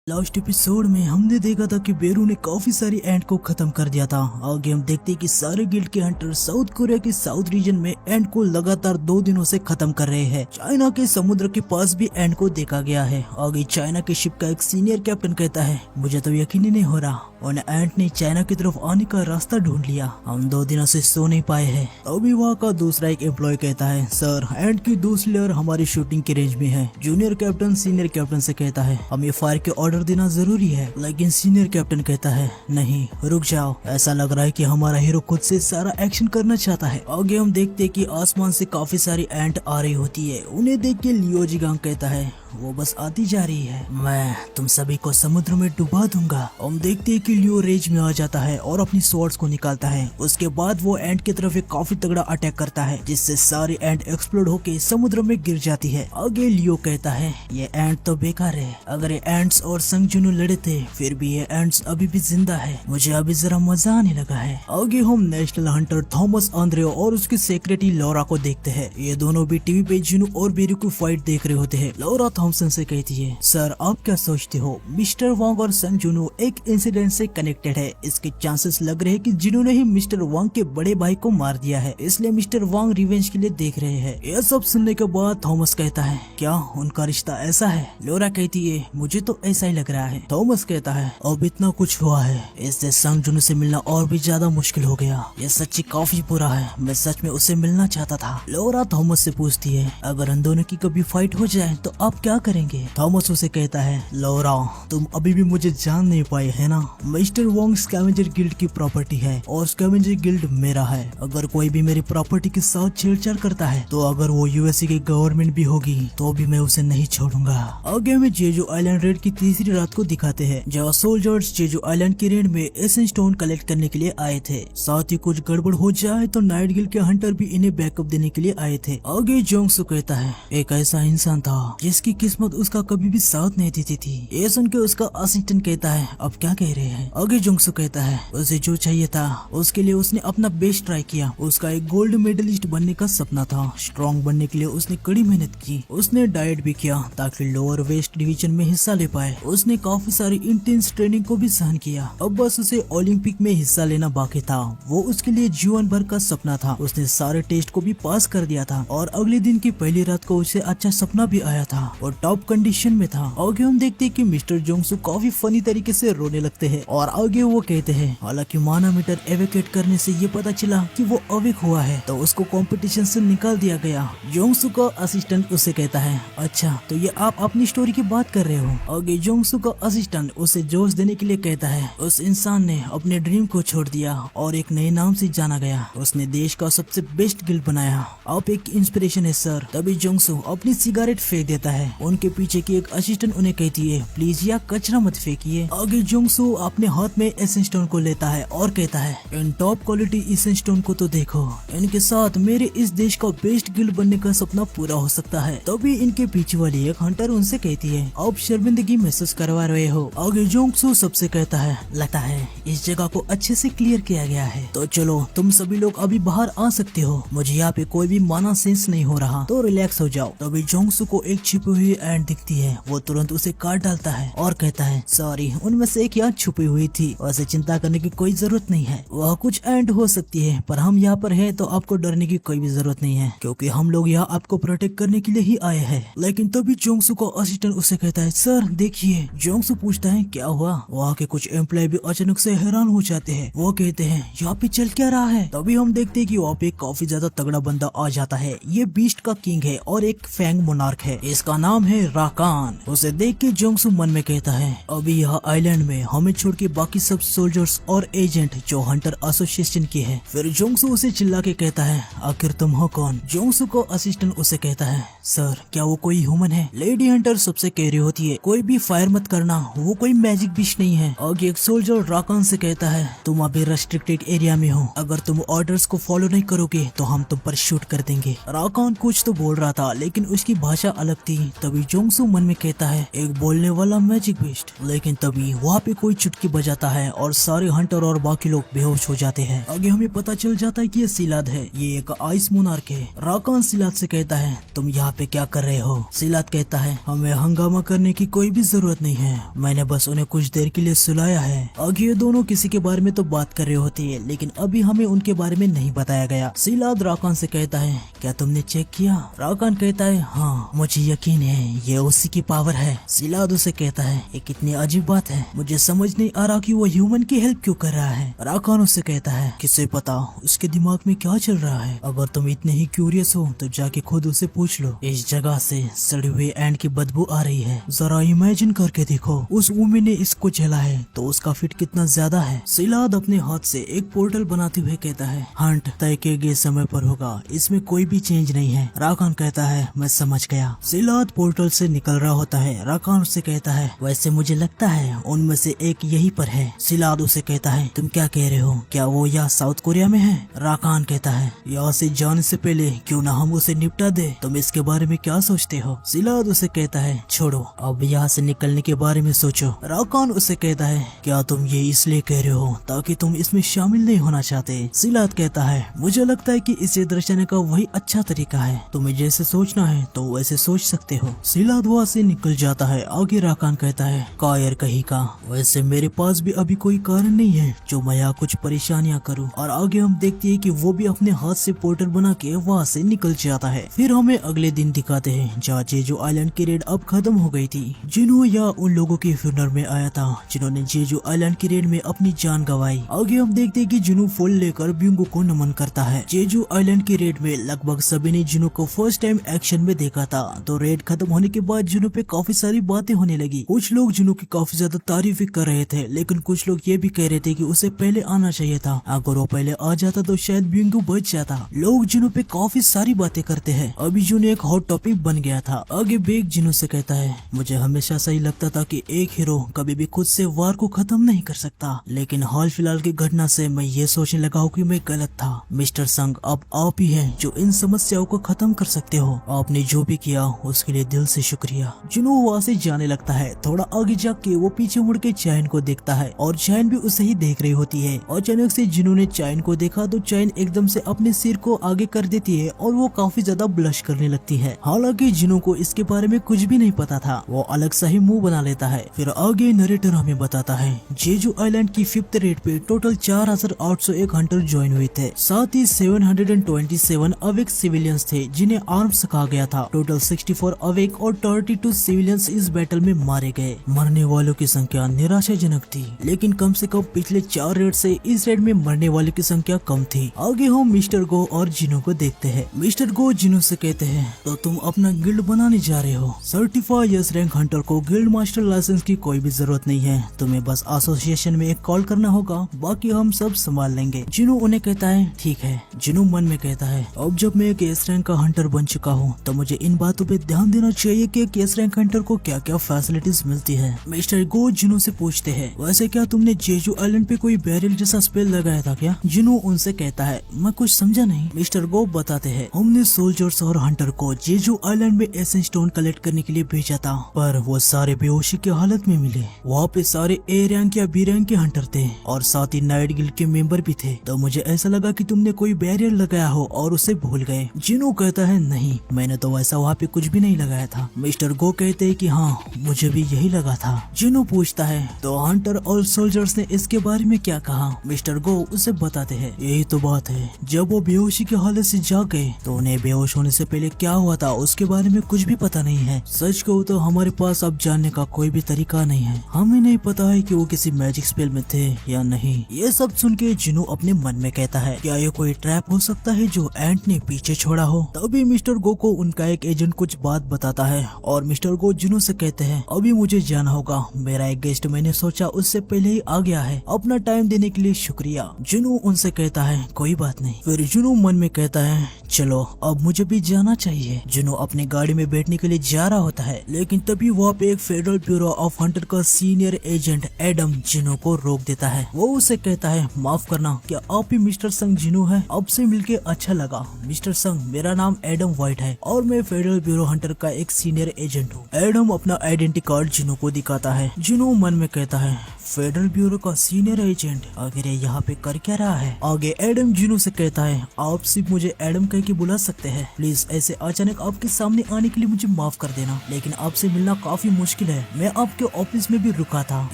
Last episode में हमने देखा था कि बेरू ने काफी सारी एंट को खत्म कर दिया था। आगे हम देखते हैं कि सारे गिल्ड के हंटर साउथ कोरिया के साउथ रीजन में एंट को लगातार 2 दिनों से खत्म कर रहे हैं। चाइना के समुद्र के पास भी एंट को देखा गया है। आगे चाइना के शिप का एक सीनियर कैप्टन कहता है, मुझे तो यकीन ही नहीं हो रहा, और एंट ने चाइना की तरफ आने का रास्ता ढूंढ लिया। हम 2 दिनों से सो नहीं पाए हैं। अभी वहाँ का दूसरा एक एम्प्लॉय कहता है, सर एंट की दूसरी लेयर हमारी शूटिंग की रेंज में है। जूनियर कैप्टन सीनियर कैप्टन से कहता है, हमें फायर के ऑर्डर देना जरूरी है। लेकिन सीनियर कैप्टन कहता है, नहीं रुक जाओ, ऐसा लग रहा है कि हमारा हीरो खुद से सारा एक्शन करना चाहता है। आगे हम देखते हैं कि आसमान से काफी सारी एंट आ रही होती है। उन्हें देख के लियो जिगांग कहता है, वो बस आती जा रही है, मैं तुम सभी को समुद्र में डुबा दूंगा। हम देखते हैं कि लियो रेज में आ जाता है और अपनी स्वॉर्ड्स को निकालता है। उसके बाद वो एंट की तरफ एक काफी तगड़ा अटैक करता है, जिससे सारी एंट एक्सप्लोड होके समुद्र में गिर जाती है। आगे लियो कहता है, ये एंट तो बेकार है। अगर ये एंट्स और संग जुनू लड़े थे, फिर भी ये एंट्स अभी भी जिंदा है। मुझे अभी जरा मजा आने लगा है। आगे हम नेशनल हंटर थॉमस आंद्रे और उसकी सेक्रेटरी लौरा को देखते हैं। ये दोनों भी टीवी पे जुनू और बेरू की फाइट देख रहे होते हैं। लौरा थॉमसन से कहती है, सर आप क्या सोचते हो, मिस्टर वांग और संग जुनू एक इंसिडेंट से कनेक्टेड है। इसके चांसेस लग रहे हैं कि जिन्हों ने ही मिस्टर वांग के बड़े भाई को मार दिया है, इसलिए मिस्टर वांग रिवेंज के लिए देख रहे हैं। यह सब सुनने के बाद थॉमस कहता है, क्या उनका रिश्ता ऐसा है? लौरा कहती है, मुझे तो ऐसा ही लग रहा है। थॉमस कहता है, अब इतना कुछ हुआ है, इससे संग जुनू से मिलना और भी ज्यादा मुश्किल हो गया। यह सच्ची काफी बुरा है, मैं सच में उसे मिलना चाहता था। लौरा थॉमस से पूछती है, अगर उन दोनों की कभी फाइट हो जाए तो आप क्या करेंगे? थॉमस उसे कहता है, लौरा तुम अभी भी मुझे जान नहीं पाए है ना। मिस्टर वोंग स्कैवेंजर गिल्ड की प्रॉपर्टी है और स्कैवेंजर गिल्ड मेरा है। अगर कोई भी मेरी प्रॉपर्टी के साथ छेड़छाड़ करता है, तो अगर वो यूएसए की गवर्नमेंट भी होगी तो भी मैं उसे नहीं छोड़ूंगा। आगे में जेजू आइलैंड रेड की तीसरी रात को दिखाते हैं, जहाँ सोल्जर्स जेजू आइलैंड की रेड में एसेंस स्टोन कलेक्ट करने के लिए आए थे। साथ ही कुछ गड़बड़ हो जाए तो नाइट गिल्ड के हंटर भी इन्हें बैकअप देने के लिए आए थे। आगे जोंगसू कहता है, एक ऐसा इंसान था जिसकी किस्मत उसका कभी भी साथ नहीं देती थी। ये सुन के उसका असिस्टेंट कहता है, अब क्या कह रहे हैं? आगे जोंगसू कहता है, उसे जो चाहिए था उसके लिए उसने अपना बेस्ट ट्राई किया। उसका एक गोल्ड मेडलिस्ट बनने का सपना था। स्ट्रॉन्ग बनने के लिए उसने कड़ी मेहनत की। उसने डाइट भी किया ताकि लोअर वेस्ट डिवीजन में हिस्सा ले पाए। उसने काफी सारी इंटेंस ट्रेनिंग को भी सहन किया। अब बस उसे ओलंपिक में हिस्सा लेना बाकी था। वो उसके लिए जीवन भर का सपना था। उसने सारे टेस्ट को भी पास कर दिया था और अगले दिन की पहली रात को उसे अच्छा सपना भी आया था और टॉप कंडीशन में था। आगे हम देखते हैं कि मिस्टर जोंगसू काफी फनी तरीके से रोने लगते हैं और आगे वो कहते हैं, हालांकि मानामीटर एवेकेट करने से ये पता चला कि वो अवेक हुआ है, तो उसको कंपटीशन से निकाल दिया गया। जोंगसू का असिस्टेंट उसे कहता है, अच्छा तो ये आप अपनी स्टोरी की बात कर रहे हो? आगे जोंगसू का असिस्टेंट उसे जोश देने के लिए कहता है, उस इंसान ने अपने ड्रीम को छोड़ दिया और एक नए नाम से जाना गया। उसने देश का सबसे बेस्ट गिल्ड बनाया। आप एक इंस्पिरेशन है सर। तभी जोंगसू अपनी सिगरेट फेंक देता है। उनके पीछे की एक असिस्टेंट उन्हें कहती है, प्लीज यह कचरा मत फेंकिए। आगे जोंगसू अपने हाथ में एसेंस स्टोन को लेता है और कहता है, इन टॉप क्वालिटी एसेंस स्टोन को तो देखो, इनके साथ मेरे इस देश का बेस्ट गिल्ड बनने का सपना पूरा हो सकता है। तभी इनके पीछे वाली एक हंटर उनसे कहती है, आप शर्मिंदगी महसूस करवा रहे हो। आगे जोंगसू सबसे कहता है, लगता है इस जगह को अच्छे से क्लियर किया गया है, तो चलो तुम सभी लोग अभी बाहर आ सकते हो। मुझे यहाँ पे कोई भी माना सेंस नहीं हो रहा, तो रिलैक्स हो जाओ। तभी जोंगसू को एक छिपी हुई एंट दिखती है। वो तुरंत उसे काट डालता है और कहता है, सॉरी उनमें से एक यहाँ छुपी हुई थी, वैसे चिंता करने की कोई जरूरत नहीं है। वह कुछ एंट हो सकती है, पर हम यहाँ पर हैं तो आपको डरने की कोई भी जरूरत नहीं है, क्योंकि हम लोग यहाँ आपको प्रोटेक्ट करने के लिए ही आए हैं। लेकिन तभी जोंगसू का असिस्टेंट उसे कहता है, सर देखिए। जोंगसू पूछता है, क्या हुआ? वहाँ के कुछ एम्प्लॉय भी अचानक से हैरान हो जाते हैं। वो कहते हैं, यहाँ पे चल क्या रहा है? तभी हम देखते हैं कि वहाँ पे काफी ज्यादा तगड़ा बंदा आ जाता है। ये बीस्ट का किंग है और एक फैंग मोनार्क है। इसका नाम है राकान। उसे देख के जोंगसू मन में कहता है, अभी यह आइलैंड में हमें छोड़ के बाकी सब सोल्जर्स और एजेंट जो हंटर एसोसिएशन के हैं। फिर जोंगसू उसे चिल्ला के कहता है, आखिर तुम हो कौन? जोंगसू को असिस्टेंट उसे कहता है, सर क्या वो कोई ह्यूमन है? लेडी हंटर सबसे कह रही होती है, कोई भी फायर मत करना, वो कोई मैजिक बिश नहीं है। आगे एक सोल्जर राकान से कहता है, तुम अभी रेस्ट्रिक्टेड एरिया में हो, अगर तुम ऑर्डर्स को फॉलो नहीं करोगे तो हम तुम पर शूट कर देंगे। राकान कुछ तो बोल रहा था, लेकिन उसकी भाषा अलग थी। तभी जोंगसू मन में कहता है, एक बोलने वाला मैजिक बिस्ट। लेकिन तभी वहाँ पे कोई चुटकी बजाता है और सारे हंटर और बाकी लोग बेहोश हो जाते हैं। आगे हमें पता चल जाता है कि ये सिलाद है, ये एक आइस मोनार्क है। राकान सिलाद से कहता है, तुम यहाँ पे क्या कर रहे हो? सिलात कहता है हमें हंगामा करने की कोई भी जरूरत नहीं है, मैंने बस उन्हें कुछ देर के लिए सुलाया है। आगे ये दोनों किसी के बारे में तो बात कर रहे होते हैं, लेकिन अभी हमें उनके बारे में नहीं बताया गया। सिलात राकान से कहता है क्या तुमने चेक किया? राकान कहता है हाँ मुझे यकीन है ये उसी की पावर है। सिलात उसे कहता है ये कितनी अजीब बात है, मुझे समझ नहीं आ रहा कि वो ह्यूमन की हेल्प क्यों कर रहा है। राकान उससे कहता है किसे पता उसके दिमाग में क्या चल रहा है, अगर तुम इतने ही क्यूरियस हो तो जाके खुद उसे पूछ लो। इस जगह से सड़े हुए एंड की बदबू आ रही है, जरा इमेजिन करके देखो उस वुमन ने इसको झेला है तो उसका फिट कितना ज्यादा है। सिलाद अपने हाथ से एक पोर्टल बनाते हुए कहता है हंट तय किए गए समय पर होगा, इसमें कोई भी चेंज नहीं है। राकान कहता है मैं समझ गया। सिलाद पोर्टल से निकल रहा होता है। राकान उससे कहता है वैसे मुझे लगता है उनमें से एक यहीं पर है। सिलाद उसे कहता है तुम क्या कह रहे हो, क्या वो यहाँ साउथ कोरिया में है? राकान कहता है यहाँ से जाने से पहले क्यों ना हम उसे निपटा दे, तुम इसके बारे में क्या सोचते हो? सिलाद उसे कहता है छोड़ो अब यहाँ से निकलने के बारे में सोचो। राकान उसे कहता है क्या तुम ये इसलिए कह रहे हो ताकि तुम इसमें शामिल नहीं होना चाहते? सिलाद कहता है मुझे लगता है कि इसे दर्शाने का वही अच्छा तरीका है, तुम्हें जैसे सोचना है तो वैसे सोच सकते हो। सिलाद वहाँ से निकल जाता है। आगे राकान कहता है कायर कहीं का, वैसे मेरे पास भी अभी कोई कारण नहीं है जो मैं यहाँ कुछ परेशानियाँ करूँ। और आगे हम देखते हैं कि वो भी अपने हाथ से पोर्टल बना के वहाँ से निकल जाता है। फिर हमें अगले दिन दिखाते हैं जहाँ जेजू आइलैंड की रेड अब खत्म हो गई थी। जिन्हों या उन लोगों के फ्यूनरल में आया था जिन्होंने जेजू आइलैंड की रेड में अपनी जान गंवाई। आगे हम देखते हैं कि जिनू फूल लेकर बिंगो को नमन करता है। जेजू आइलैंड की रेड में लगभग सभी ने जिनू को फर्स्ट टाइम एक्शन में देखा था, तो रेड खत्म होने के बाद जिनू पे काफी सारी बातें होने लगी। कुछ लोग जिनू की काफी ज्यादा तारीफ कर रहे थे, लेकिन कुछ लोग ये भी कह रहे थे कि उसे पहले आना चाहिए था, अगर वो पहले आ जाता तो शायद बिंगो बच जाता। लोग जिनू पे काफी सारी बातें करते हैं। अभी जिनू एक हॉट टॉपिक बन गया था। आगे बेग जिनू से कहता है मुझे हमेशा सही लगता था कि एक हीरो कभी भी खुद से वार को खत्म नहीं कर सकता, लेकिन हाल फिलहाल की घटना से मैं ये सोचने लगा हूँ कि मैं गलत था। मिस्टर संग अब आप ही हैं जो इन समस्याओं को खत्म कर सकते हो, आपने जो भी किया उसके लिए दिल से शुक्रिया। जिनू वहाँ से जाने लगता है। थोड़ा आगे जाके वो पीछे मुड़ के चैन को देखता है और चैन भी उसे ही देख रही होती है। अचानक से जिनू ने चैन को देखा तो चैन एकदम से अपने सिर को आगे कर देती है और वो काफी ज्यादा ब्लश करने लगती है। हालांकि जिनू को इसके बारे में कुछ भी नहीं पता था, वो अलग सा ही मुंह बना लेता है। फिर आगे नरेटर हमें बताता है जेजू आइलैंड की 5th रेड पे टोटल 4801 हंटर ज्वाइन हुए थे, साथ ही 727 अवेक सिविलियंस थे जिन्हें आर्म्स कहा गया था। टोटल 64 अवेक और 32 सिविलियंस इस बैटल में मारे गए। मरने वालों की संख्या निराशाजनक थी, लेकिन कम से कम पिछले 4 रेड से इस रेड में मरने वालों की संख्या कम थी। आगे हम मिस्टर गो और जिनू को देखते हैं। मिस्टर गो जिनू से कहते हैं तो तुम अपना गिल्ड बनाने जा रहे हो। सर्टिफाइड यस रैंक हंटर को गिल्ड मास्टर लाइसेंस की कोई भी जरूरत नहीं है, तुम्हें बस एसोसिएशन में एक कॉल करना होगा, बाकी हम सब संभाल लेंगे। जिनू उन्हें कहता है ठीक है। जिनू मन में कहता है अब जब मैं एक एस रैंक का हंटर बन चुका हूँ तो मुझे इन बातों पे ध्यान देना चाहिए कि एक एस रैंक हंटर को क्या क्या फैसिलिटीज मिलती है। मिस्टर गो जिनू से पूछते हैं वैसे क्या तुमने जेजू आइलैंड पे कोई बैरल जैसा स्पेल लगाया था क्या? जिनू उनसे कहता है मैं कुछ समझा नहीं। मिस्टर गो बताते हैं हमने सोल्जर्स और हंटर को जेजू आइलैंड में एसेंस स्टोन कलेक्ट करने के लिए भेजा था, पर वो सारे बेहोशी की हालत में मिले। वहाँ पे सारे ए रैंक या बी रैंक के हंटर थे और साथ ही नाइट गिल्ड के मेंबर भी थे, तो मुझे ऐसा लगा कि तुमने कोई बैरियर लगाया हो और उसे भूल गए। जिनू कहता है नहीं, मैंने तो वैसा वहाँ पे कुछ भी नहीं लगाया था। मिस्टर गो कहते हैं कि हाँ मुझे भी यही लगा था। जिनू पूछता है तो हंटर और सोल्जर्स ने इसके बारे में क्या कहा? मिस्टर गो उसे बताते हैं यही तो बात है, जब वो बेहोशी की हालत से जाग गए तो उन्हें बेहोश होने से पहले क्या हुआ था उसके बारे में कुछ भी पता नहीं है। सच कहूँ तो हमारे पास अब जानने का कोई भी तरीका नहीं है, हमें नहीं पता है कि वो किसी मैजिक स्पेल में थे या नहीं। ये सब सुन के जिनू अपने मन में कहता है क्या ये कोई ट्रैप हो सकता है जो एंट ने पीछे छोड़ा हो? तभी मिस्टर गो को उनका एक एजेंट कुछ बात बताता है और मिस्टर गो जिनू से कहते हैं अभी मुझे जाना होगा, मेरा एक गेस्ट मैंने सोचा उससे पहले ही आ गया है, अपना टाइम देने के लिए शुक्रिया। जिनू उनसे कहता है कोई बात नहीं। फिर जिनू मन में कहता है चलो अब मुझे भी जाना चाहिए। जिनू अपनी गाड़ी में बैठने के लिए जा रहा होता है, लेकिन तभी वहाँ पे एक फेडरल ब्यूरो ऑफ हंटर का सीनियर एजेंट एडम जिनू को रोक देता है। वो उसे कहता है माफ करना, क्या आप ही मिस्टर संग जिनू है? अब से मिलके अच्छा लगा। मिस्टर संग मेरा नाम एडम व्हाइट है और मैं फेडरल ब्यूरो हंटर का एक सीनियर एजेंट हूँ। एडम अपना आइडेंटिटी कार्ड जिनू को दिखाता है। जिनू मन में कहता है फेडरल ब्यूरो का सीनियर एजेंट, आखिर ये यहाँ पे कर क्या रहा है। आगे एडम जुनू से कहता है आप सिर्फ मुझे एडम कह के बुला सकते हैं, प्लीज ऐसे अचानक आपके सामने आने के लिए मुझे माफ कर देना, लेकिन आपसे मिलना काफी मुश्किल है, मैं आपके ऑफिस में भी रुका था।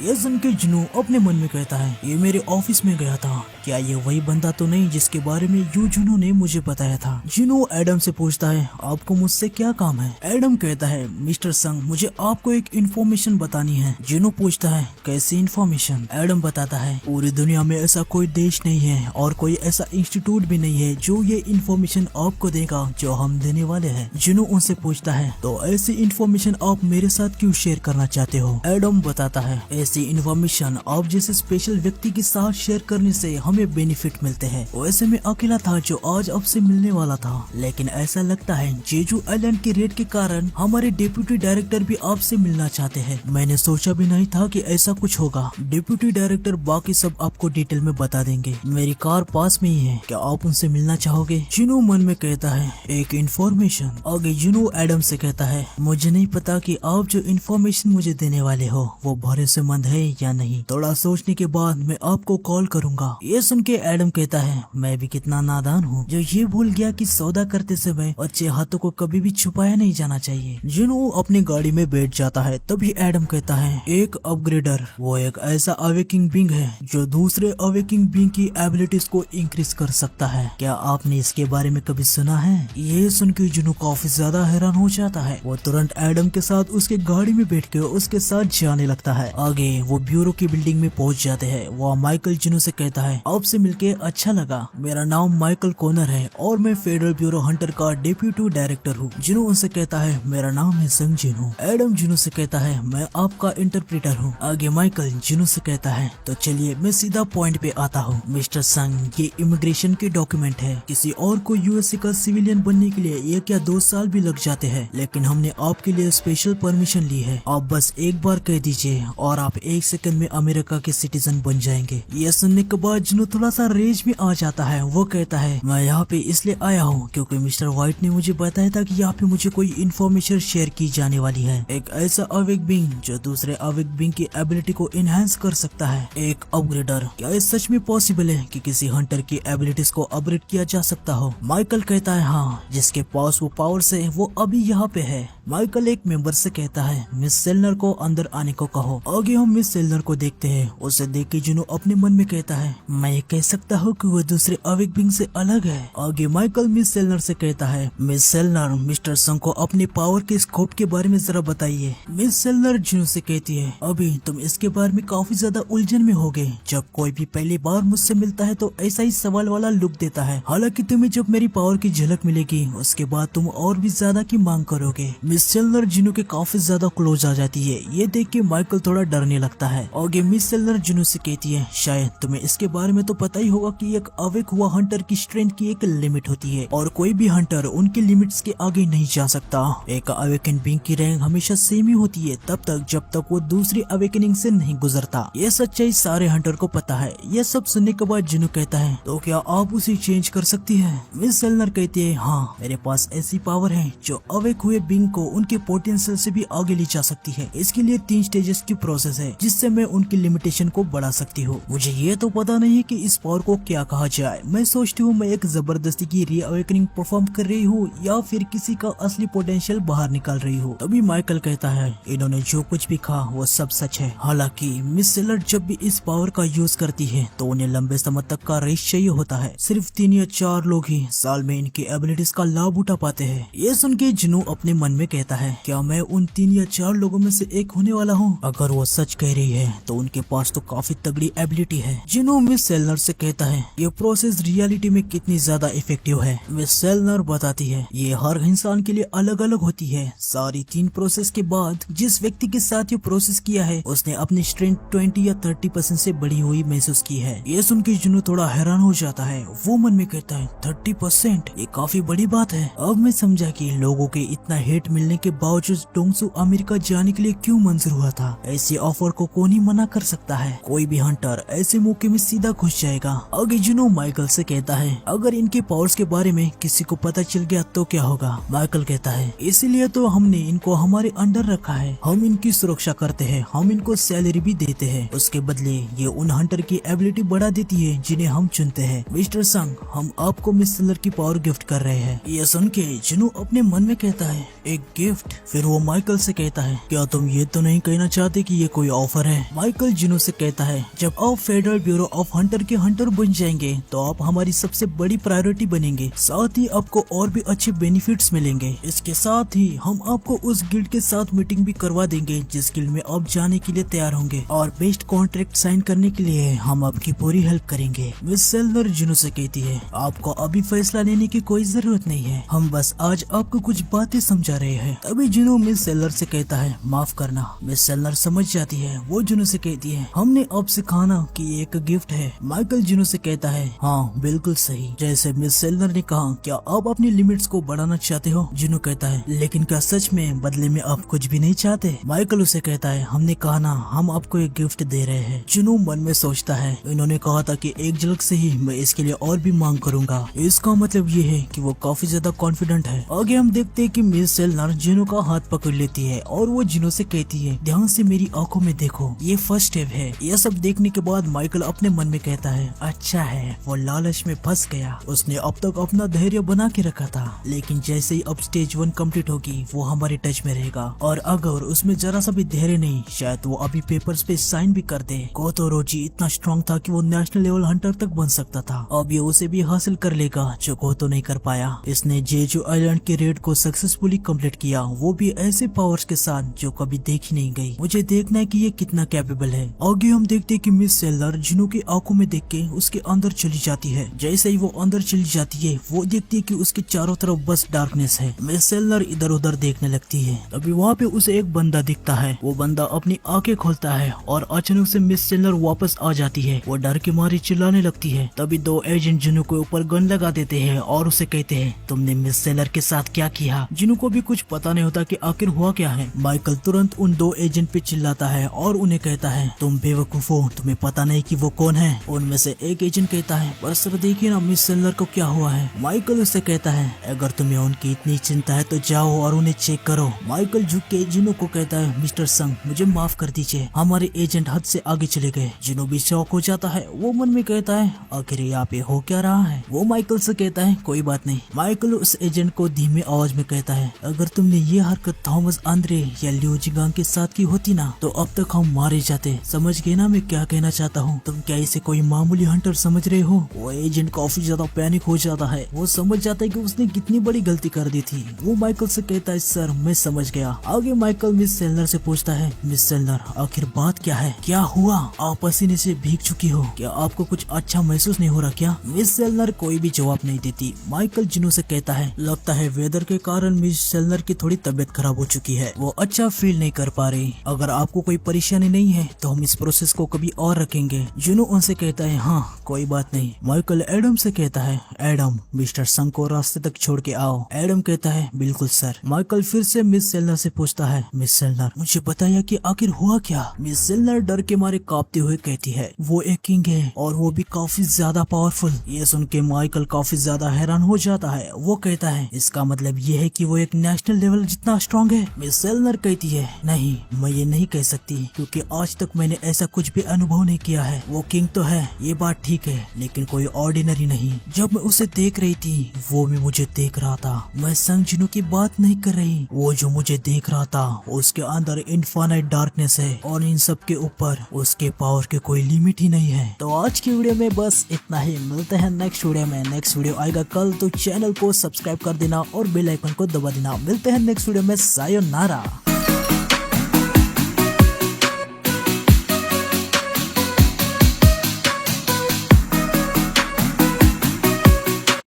ये सुन के जुनू अपने मन में कहता है ये मेरे ऑफिस में गया था, क्या ये वही बंदा तो नहीं जिसके बारे में यू जुनू ने मुझे बताया था। जुनू एडम से पूछता है आपको मुझसे क्या काम है। एडम कहता है मिस्टर संग मुझे आपको एक इन्फॉर्मेशन बतानी है। जुनू पूछता है कैसी इन्फॉर्मेशन। एडम बताता है पूरी दुनिया में ऐसा कोई देश नहीं है और कोई ऐसा इंस्टीट्यूट भी नहीं है जो ये इन्फॉर्मेशन आपको देगा जो हम देने वाले हैं। जुनू उनसे पूछता है तो ऐसी इन्फॉर्मेशन आप मेरे साथ क्यों शेयर करना चाहते हो। एडम बताता है ऐसी इन्फॉर्मेशन आप जैसे स्पेशल व्यक्ति के साथ शेयर करने से हमें बेनिफिट मिलते हैं। वैसे मैं अकेला था जो आज आपसे मिलने वाला था, लेकिन ऐसा लगता है जेजू आइलैंड के रेड के कारण हमारे डिप्यूटी डायरेक्टर भी आपसे मिलना चाहते हैं। मैंने सोचा भी नहीं था कि ऐसा कुछ होगा। डिप्यूटी डायरेक्टर बाकी सब आपको डिटेल में बता देंगे। मेरी कार पास में ही है, क्या आप उनसे मिलना चाहोगे। जुनू मन में कहता है एक इन्फॉर्मेशन। आगे जुनू एडम से कहता है मुझे नहीं पता कि आप जो इन्फॉर्मेशन मुझे देने वाले हो वो भरोसेमंद है या नहीं, थोड़ा सोचने के बाद मैं आपको कॉल करूंगा। ये सुन के एडम कहता है मैं भी कितना नादान हूँ जो ये भूल गया कि सौदा करते समय अच्छे हाथों को कभी भी छुपाया नहीं जाना चाहिए। जुनू अपनी गाड़ी में बैठ जाता है, तभी एडम कहता है एक अपग्रेडर वो एक ऐसा अवेकिंग बींग है जो दूसरे अवेकिंग बींग की एबिलिटीज को इंक्रीज कर सकता है। क्या आपने इसके बारे में कभी सुना है। ये सुन के जुनू काफी ज्यादा हैरान हो जाता है। वो तुरंत एडम के साथ उसके गाड़ी में बैठ के उसके साथ जाने लगता है। आगे वो ब्यूरो की बिल्डिंग में पहुंच जाते हैं। वो माइकल जुनू से कहता है आपसे मिलके अच्छा लगा, मेरा नाम माइकल कॉनर है और मैं फेडरल ब्यूरो हंटर का डिप्यूटी डायरेक्टर हूँ। जुनू उनसे कहता है मेरा नाम है संग जिनू। एडम जुनू से कहता है मैं आपका इंटरप्रेटर हूँ। आगे माइकल जुनू से कहता है तो चलिए मैं सीधा पॉइंट पे आता हूँ। मिस्टर संग ये इमिग्रेशन के डॉक्यूमेंट है, किसी और को यूएसए का सिविलियन बनने के लिए ये क्या 2 साल भी लग जाते हैं, लेकिन हमने आपके लिए स्पेशल परमिशन ली है। आप बस एक बार कह दीजिए और आप 1 सेकंड में अमेरिका के सिटीजन बन जाएंगे। ये सुनने के बाद जुनू थोड़ा सा रेज में आ जाता है। वो कहता है मैं यहाँ पे इसलिए आया हूँ क्योंकि मिस्टर व्हाइट ने मुझे बताया था कि यहाँ पे मुझे कोई इन्फॉर्मेशन शेयर की जाने वाली है। एक ऐसा अवेक बींग जो दूसरे अवेक बींग की एबिलिटी को इनहेंस कर सकता है, एक अपग्रेडर। क्या ये सच में पॉसिबल है कि किसी हंटर की एबिलिटीज को अपग्रेड किया जा सकता हो। माइकल कहता है हाँ, जिसके पास वो पावर्स है वो अभी यहाँ पे है। माइकल एक मेंबर से कहता है मिस सेलनर को अंदर आने को कहो। आगे हम मिस सेलनर को देखते हैं। उसे देख के जुनू अपने मन में कहता है मैं ये कह सकता हूँ कि वो दूसरे अवेक बींग से अलग है। आगे माइकल मिस सेलनर से कहता है मिस सेलनर मिस्टर संग को अपनी पावर के स्कोप के बारे में जरा बताइए। मिस सेलनर जुनू से कहती है अभी तुम इसके बारे में काफी ज्यादा उलझन में होगे। जब कोई भी पहली बार मुझसे मिलता है तो ऐसा ही सवाल वाला लुक देता है, हालांकि तुम्हें जब मेरी पावर की झलक मिलेगी उसके बाद तुम और भी ज्यादा की मांग करोगे। मिस सेलनर जुनू के काफी ज्यादा क्लोज आ जाती है। ये देख के माइकल थोड़ा डरने लगता है। आगे मिस सेलनर जुनू से कहती है शायद तुम्हें इसके बारे में तो पता ही होगा कि एक अवेक हुआ हंटर की स्ट्रेंथ की एक लिमिट होती है और कोई भी हंटर उनकी लिमिट्स के आगे नहीं जा सकता। एक अवेकन बींग की रैंक हमेशा सेम ही होती है तब तक जब तक वो दूसरी अवेकनिंग से नहीं गुजरता। ये सच्चाई सारे हंटर को पता है। ये सब सुनने के बाद जुनू कहता है तो क्या आप उसे चेंज कर सकती है। मिस सेलनर कहती है हाँ, मेरे पास ऐसी पावर है जो अवेक हुए बींग को उनके पोटेंशियल से भी आगे ले जा सकती है। इसके लिए 3 स्टेजेस की प्रोसेस है जिससे मैं उनकी लिमिटेशन को बढ़ा सकती हूँ। मुझे ये तो पता नहीं है कि इस पावर को क्या कहा जाए। मैं सोचती हूँ मैं एक जबरदस्ती की रीअवेकनिंग परफॉर्म कर रही हूँ या फिर किसी का असली पोटेंशियल बाहर निकाल रही हूँ। तभी माइकल कहता है इन्होंने जो कुछ भी कहा वो सब सच है। हालांकि मिस सेलर जब भी इस पावर का यूज करती है तो उन्हें लंबे समय तक का रेस्ट चाहिए होता है। सिर्फ 3 या 4 लोग ही साल में इनकी एबिलिटीज का लाभ उठा पाते हैं। ये सुन के जुनू अपने मन में कहता है क्या मैं उन 3 या 4 लोगों में से एक होने वाला हूँ। अगर वो सच कह रही है तो उनके पास तो काफी तगड़ी एबिलिटी है। जुनू मिस सेलनर से कहता है ये प्रोसेस रियलिटी में कितनी ज्यादा इफेक्टिव है। मिस सेलनर बताती है ये हर इंसान के लिए अलग अलग होती है। सारी 3 प्रोसेस के बाद जिस व्यक्ति के साथ ये प्रोसेस किया है उसने अपनी स्ट्रेंथ 20 या 30% से बढ़ी हुई महसूस की है। ये सुन के जुनू थोड़ा हैरान हो जाता है। वो मन में कहता है 30%, ये काफी बड़ी बात है। अब मैं समझा कि लोगों के इतना हेट मिलने के बावजूद डोंगसू अमेरिका जाने के लिए क्यों मंजूर हुआ था। ऐसे ऑफर को कौन ही मना कर सकता है। कोई भी हंटर ऐसे मौके में सीधा घुस जाएगा। आगे जुनू माइकल से कहता है अगर इनके पावर्स के बारे में किसी को पता चल गया तो क्या होगा। माइकल कहता है इसीलिए तो हमने इनको हमारे अंडर रखा है। हम इनकी सुरक्षा करते हैं, हम इनको सैलरी भी देते हैं। उसके बदले ये उन हंटर की एबिलिटी बढ़ा देती है जिन्हें हम चुनते हैं। मिस्टर संग, हम आपको मिस सेलर की पावर गिफ्ट कर रहे हैं। ये सुन के जिनू अपने मन में कहता है, एक गिफ्ट? फिर वो माइकल से कहता है, क्या तुम ये तो नहीं कहना चाहते कि ये कोई ऑफर है? माइकल जिनू से कहता है, जब आप फेडरल ब्यूरो ऑफ हंटर के हंटर बन जाएंगे तो आप हमारी सबसे बड़ी प्रायोरिटी बनेंगे, साथ ही आपको और भी अच्छे बेनिफिट्स मिलेंगे। इसके साथ ही हम आपको उस गिल्ड के साथ मीटिंग भी करवा देंगे जिस गिल्ड में आप जाने के लिए तैयार होंगे, और बेस्ट कॉन्ट्रैक्ट साइन करने के लिए हम आपकी पूरी हेल्प करेंगे। मिस सेलर जिनू से कहती है, आपको अभी फैसला लेने की कोई जरूरत नहीं है, हम बस आज आपको कुछ बातें समझा रहे हैं। तभी जिनू मिस सेलर से कहता है, माफ करना। मिस सेलर समझ जाती है। वो जिनू से कहती है, हमने आपसे कहा ना कि ये एक गिफ्ट है। माइकल जिनू से कहता है, हाँ बिल्कुल सही, जैसे मिस सेलर ने कहा। क्या आप अपनी लिमिट्स को बढ़ाना चाहते हो? जिनू कहता है, लेकिन क्या सच में बदले में आप कुछ भी नहीं चाहते? माइकल उसे कहता है, हमने कहा ना हम आपको एक गिफ्ट दे रहे हैं। जिनू मन में सोचता है, इन्होंने कहा था कि एक झलक से ही मैं इसके लिए और भी मांग करूंगा। इसका मतलब ये है कि वो काफी ज्यादा कॉन्फिडेंट है। आगे हम देखते हैं कि मिस सेलर जिनू का हाथ पकड़ लेती है और वो जिनू से कहती है, ध्यान से मेरी आंखों में देखो, ये फर्स्ट स्टेप है। यह सब देखने के बाद माइकल अपने मन में कहता है, अच्छा है, वो लालच में फंस गया। उसने अब तक अपना धैर्य बना के रखा था, लेकिन जैसे ही अब स्टेज 1 कंप्लीट होगी वो हमारे टच में रहेगा, और अगर उसमें जरा सा भी धैर्य नहीं, शायद वो अभी पेपर्स पे साइन भी कर दे। कोतोरोची इतना स्ट्रॉन्ग था कि वो नेशनल लेवल हंटर तक बन सकता था। अब ये उसे भी हासिल कर लेगा जो कोतो नहीं कर पाया। इसने जेजू आइलैंड के रेड को सक्सेसफुली कंप्लीट किया, वो भी ऐसे पावर्स के साथ जो कभी देखी नहीं गई। मुझे देखना है कि ये कितना कैपेबल है। आगे हम देखते हैं कि मिस सेलर जिनू की आंखों में देख के उसके अंदर चली जाती है। जैसे ही वो अंदर चली जाती है वो देखती है कि उसके चारों तरफ बस डार्कनेस है। मिस सेलर इधर उधर देखने लगती है। अभी वहाँ पे उसे एक बंदा दिखता है। वो बंदा अपनी आंखें खोलता है और अचानक से मिस सेलर वापस आ जाती है। वो डर के मारे चिल्लाने लगती है। तभी 2 एजेंट जिनू के ऊपर गन लगा देते हैं और उसे कहते हैं, तुमने मिस सेलर के साथ क्या किया? जिनू को भी कुछ पता नहीं होता कि आखिर हुआ क्या है। माइकल तुरंत उन 2 एजेंट पे चिल्लाता है और उन्हें कहता है, तुम बेवकूफ हो, तुम्हें पता नहीं कि वो कौन है। उनमें से एक एजेंट कहता है, पर सर देखिए ना मिस सेलर को क्या हुआ है। माइकल उससे कहता है, अगर तुम्हें उनकी इतनी चिंता है तो जाओ और उन्हें चेक करो। माइकल झुक के जिनू को कहता है, मिस्टर संग मुझे माफ कर दीजिए, हमारे एजेंट हद से आगे चले गए। जिनू भी शॉक हो जाता है। वो मन में कहता है, आखिर यहाँ पे हो क्या रहा है। वो माइकल से कहता है, कोई बात नहीं। माइकल उस एजेंट को धीमे आवाज में कहता है, अगर तुमने ये हरकत थॉमस आंद्रे या लियो जिंगांग के साथ की होती ना तो अब तक हम मारे जाते। समझ गए ना मैं क्या कहना चाहता हूँ? तुम क्या इसे कोई मामूली हंटर समझ रहे हो? वो एजेंट काफी ज्यादा पैनिक हो जाता है। वो समझ जाता है कि उसने कितनी बड़ी गलती कर दी थी। वो माइकल से कहता है, सर मैं समझ गया। आगे माइकल मिस सेलर से पूछता है, मिस सेलर आखिर बात क्या है? क्या हुआ? आप पसीने से भीग चुकी हो, क्या आपको कुछ अच्छा महसूस नहीं हो रहा क्या? मिस सेलर कोई भी जवाब नहीं देती। माइकल जिनू से कहता है, लगता है वेदर के कारण मिस सेलर की थोड़ी तबीयत खराब हो चुकी है, वो अच्छा फील नहीं कर पा रही। अगर आपको कोई परेशानी नहीं है तो हम इस प्रोसेस को कभी और रखेंगे। जिनू उनसे कहता है, हाँ कोई बात नहीं। माइकल एडम से कहता है, एडम मिस्टर संग को रास्ते तक छोड़ के आओ। एडम कहता है, बिल्कुल सर। माइकल फिर से मिस सेलर से पूछता है, मिस सेलर मुझे बताइए कि आखिर हुआ क्या? मिस सेलर डर के मारे कांपते हुए कहती है, वो एक किंग है और वो भी काफी ज्यादा पावरफुल। ये सुन के माइकल काफी ज्यादा हैरान हो जाता है। वो कहता है, इसका मतलब ये है कि वो एक नेशनल लेवल जितना स्ट्रॉन्ग है? मिस सेलर कहती है, नहीं मैं ये नहीं कह सकती, क्योंकि आज तक मैंने ऐसा कुछ भी अनुभव नहीं किया है। वो किंग तो है, ये बात ठीक है, लेकिन कोई ऑर्डिनरी नहीं। जब मैं उसे देख रही थी वो भी मुझे देख रहा था। मैं संग जिनू की बात नहीं कर रही। वो जो मुझे देख रहा था उसके अंदर इनफाइनाइट डार्कनेस है और इन सब के ऊपर उसके पावर के कोई लिमिट ही नहीं है। तो आज की वीडियो में बस इतना ही। मिलते हैं नेक्स्ट वीडियो में। नेक्स्ट वीडियो आएगा कल, तो चैनल को सब्सक्राइब कर देना और बेल आइकन को दबा देना। मिलते हैं नेक्स्ट वीडियो में। सायोनारा।